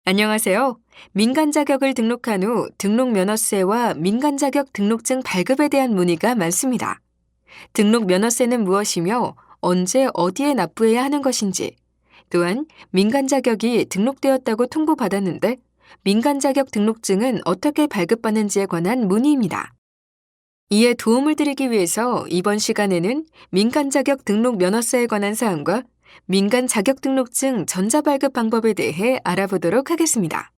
안녕하세요. 민간 자격을 등록한 후 등록 면허세와 민간 자격 등록증 발급에 대한 문의가 많습니다. 등록 면허세는 무엇이며 언제 어디에 납부해야 하는 것인지, 또한 민간 자격이 등록되었다고 통보받았는데 민간 자격 등록증은 어떻게 발급받는지에 관한 문의입니다. 이에 도움을 드리기 위해서 이번 시간에는 민간 자격 등록 면허세에 관한 사항과 민간 자격 등록증 전자발급 방법에 대해 알아보도록 하겠습니다.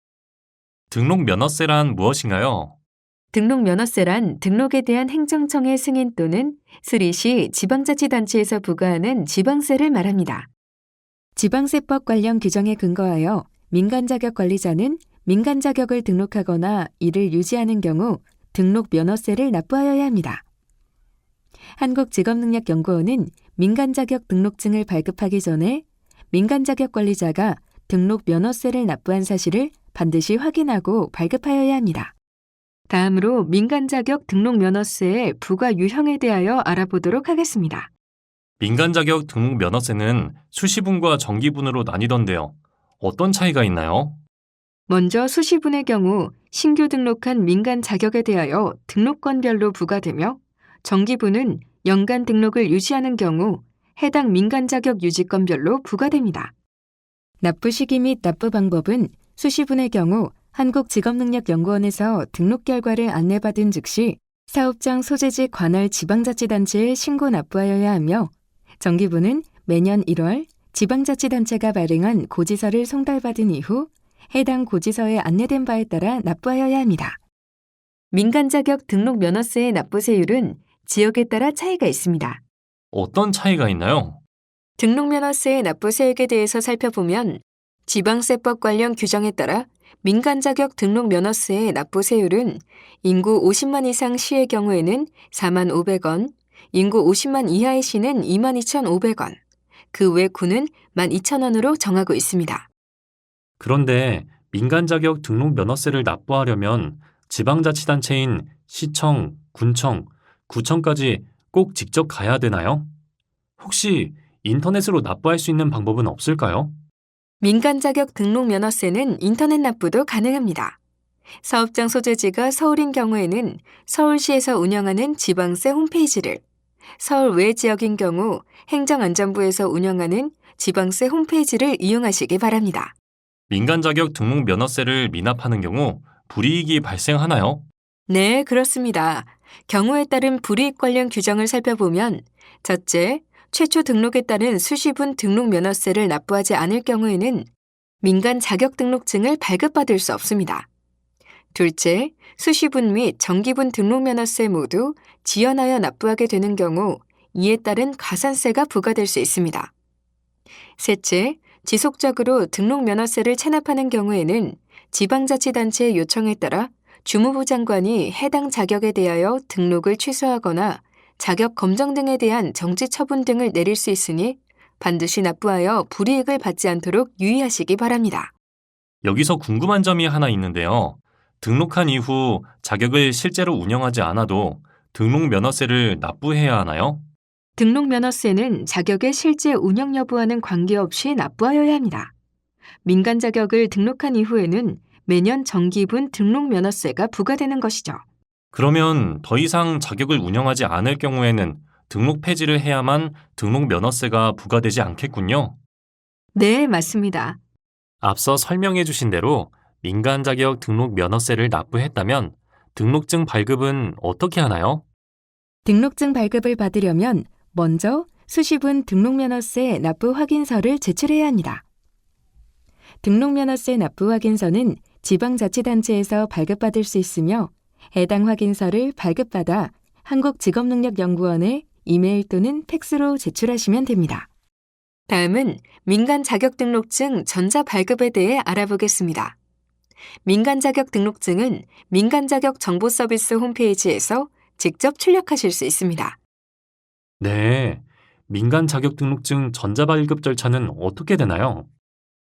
등록 면허세란 무엇인가요? 등록 면허세란 등록에 대한 행정청의 승인 또는 수리 시 지방자치단체에서 부과하는 지방세를 말합니다. 지방세법 관련 규정에 근거하여 민간 자격 관리자는 민간 자격을 등록하거나 이를 유지하는 경우 등록 면허세를 납부하여야 합니다. 한국직업능력연구원은 민간 자격 등록증을 발급하기 전에 민간 자격 관리자가 등록 면허세를 납부한 사실을 반드시 확인하고 발급하여야 합니다. 다음으로 민간 자격 등록 면허세의 부과 유형에 대하여 알아보도록 하겠습니다. 민간 자격 등록 면허세는 수시분과 정기분으로 나뉘던데요. 어떤 차이가 있나요? 먼저 수시분의 경우 신규 등록한 민간 자격에 대하여 등록건별로 부과되며, 정기분은 연간 등록을 유지하는 경우 해당 민간 자격 유지건별로 부과됩니다. 납부 시기 및 납부 방법은 수시분의 경우 한국직업능력연구원에서 등록 결과를 안내받은 즉시 사업장 소재지 관할 지방자치단체에 신고 납부하여야 하며, 정기분은 매년 1월 지방자치단체가 발행한 고지서를 송달받은 이후 해당 고지서에 안내된 바에 따라 납부하여야 합니다. 민간 자격 등록 면허세의 납부세율은 지역에 따라 차이가 있습니다. 어떤 차이가 있나요? 등록 면허세의 납부세액에 대해서 살펴보면 지방세법 관련 규정에 따라 민간 자격 등록 면허세의 납부세율은 인구 50만 이상 시의 경우에는 4만 500원, 인구 50만 이하의 시는 2만 2,500원, 그 외 구는 1만 2,000원으로 정하고 있습니다. 그런데 민간 자격 등록 면허세를 납부하려면 지방자치단체인 시청, 군청, 구청까지 꼭 직접 가야 되나요? 혹시 인터넷으로 납부할 수 있는 방법은 없을까요? 민간 자격 등록 면허세는 인터넷 납부도 가능합니다. 사업장 소재지가 서울인 경우에는 서울시에서 운영하는 지방세 홈페이지를, 서울 외 지역인 경우 행정안전부에서 운영하는 지방세 홈페이지를 이용하시기 바랍니다. 민간 자격 등록 면허세를 미납하는 경우 불이익이 발생하나요? 네, 그렇습니다. 경우에 따른 불이익 관련 규정을 살펴보면, 첫째, 최초 등록에 따른 수시분 등록 면허세를 납부하지 않을 경우에는 민간 자격 등록증을 발급받을 수 없습니다. 둘째, 수시분 및 정기분 등록 면허세 모두 지연하여 납부하게 되는 경우 이에 따른 가산세가 부과될 수 있습니다. 셋째, 지속적으로 등록 면허세를 체납하는 경우에는 지방자치단체의 요청에 따라 주무부 장관이 해당 자격에 대하여 등록을 취소하거나 자격 검정 등에 대한 정지 처분 등을 내릴 수 있으니 반드시 납부하여 불이익을 받지 않도록 유의하시기 바랍니다. 여기서 궁금한 점이 하나 있는데요. 등록한 이후 자격을 실제로 운영하지 않아도 등록 면허세를 납부해야 하나요? 등록 면허세는 자격의 실제 운영 여부와는 관계없이 납부하여야 합니다. 민간 자격을 등록한 이후에는 매년 정기분 등록 면허세가 부과되는 것이죠. 그러면 더 이상 자격을 운영하지 않을 경우에는 등록 폐지를 해야만 등록 면허세가 부과되지 않겠군요. 네, 맞습니다. 앞서 설명해 주신 대로 민간 자격 등록 면허세를 납부했다면 등록증 발급은 어떻게 하나요? 등록증 발급을 받으려면 먼저 수시분 등록면허세 납부 확인서를 제출해야 합니다. 등록면허세 납부 확인서는 지방자치단체에서 발급받을 수 있으며, 해당 확인서를 발급받아 한국직업능력연구원에 이메일 또는 팩스로 제출하시면 됩니다. 다음은 민간 자격 등록증 전자 발급에 대해 알아보겠습니다. 민간 자격 등록증은 민간 자격 정보 서비스 홈페이지에서 직접 출력하실 수 있습니다. 네, 민간 자격 등록증 전자발급 절차는 어떻게 되나요?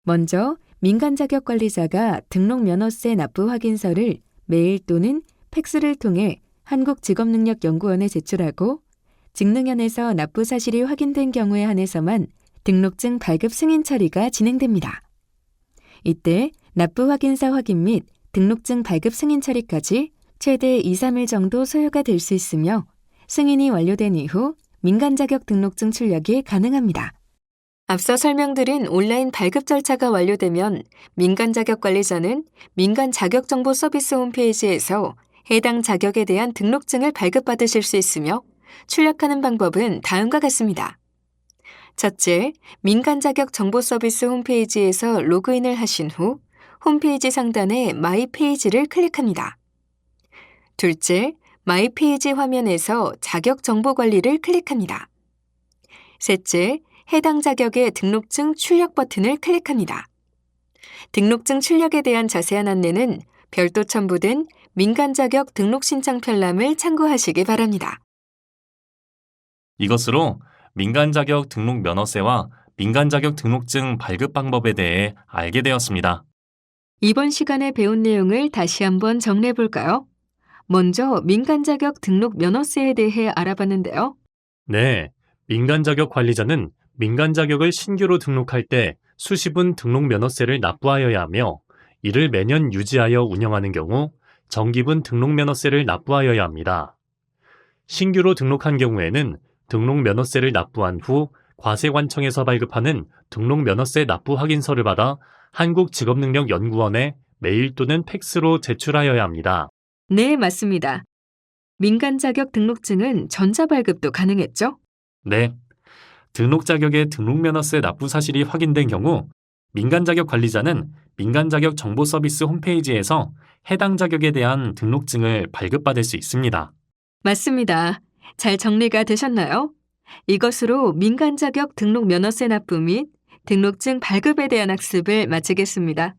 먼저 민간 자격 관리자가 등록 면허세 납부 확인서를 메일 또는 팩스를 통해 한국직업능력연구원에 제출하고, 직능현에서 납부 사실이 확인된 경우에 한해서만 등록증 발급 승인 처리가 진행됩니다. 이때 납부 확인서 확인 및 등록증 발급 승인 처리까지 최대 2, 3일 정도 소요가 될 수 있으며 승인이 완료된 이후 민간 자격 등록증 출력이 가능합니다. 앞서 설명드린 온라인 발급 절차가 완료되면 민간 자격 관리자는 민간 자격 정보 서비스 홈페이지에서 해당 자격에 대한 등록증을 발급받으실 수 있으며 출력하는 방법은 다음과 같습니다. 첫째, 민간 자격 정보 서비스 홈페이지에서 로그인을 하신 후 홈페이지 상단의 마이 페이지를 클릭합니다. 둘째, 마이 페이지 화면에서 자격 정보 관리를 클릭합니다. 셋째, 해당 자격의 등록증 출력 버튼을 클릭합니다. 등록증 출력에 대한 자세한 안내는 별도 첨부된 민간 자격 등록 신청 편람을 참고하시기 바랍니다. 이것으로 민간 자격 등록 면허세와 민간 자격 등록증 발급 방법에 대해 알게 되었습니다. 이번 시간에 배운 내용을 다시 한번 정리해 볼까요? 먼저 민간 자격 등록 면허세에 대해 알아봤는데요. 네, 민간 자격 관리자는 민간 자격을 신규로 등록할 때 수시분 등록 면허세를 납부하여야 하며 이를 매년 유지하여 운영하는 경우 정기분 등록 면허세를 납부하여야 합니다. 신규로 등록한 경우에는 등록 면허세를 납부한 후 과세관청에서 발급하는 등록 면허세 납부 확인서를 받아 한국직업능력연구원에 메일 또는 팩스로 제출하여야 합니다. 네, 맞습니다. 민간 자격 등록증은 전자발급도 가능했죠? 네. 등록 자격의 등록 면허세 납부 사실이 확인된 경우 민간 자격 관리자는 민간 자격 정보 서비스 홈페이지에서 해당 자격에 대한 등록증을 발급받을 수 있습니다. 맞습니다. 잘 정리가 되셨나요? 이것으로 민간 자격 등록 면허세 납부 및 등록증 발급에 대한 학습을 마치겠습니다.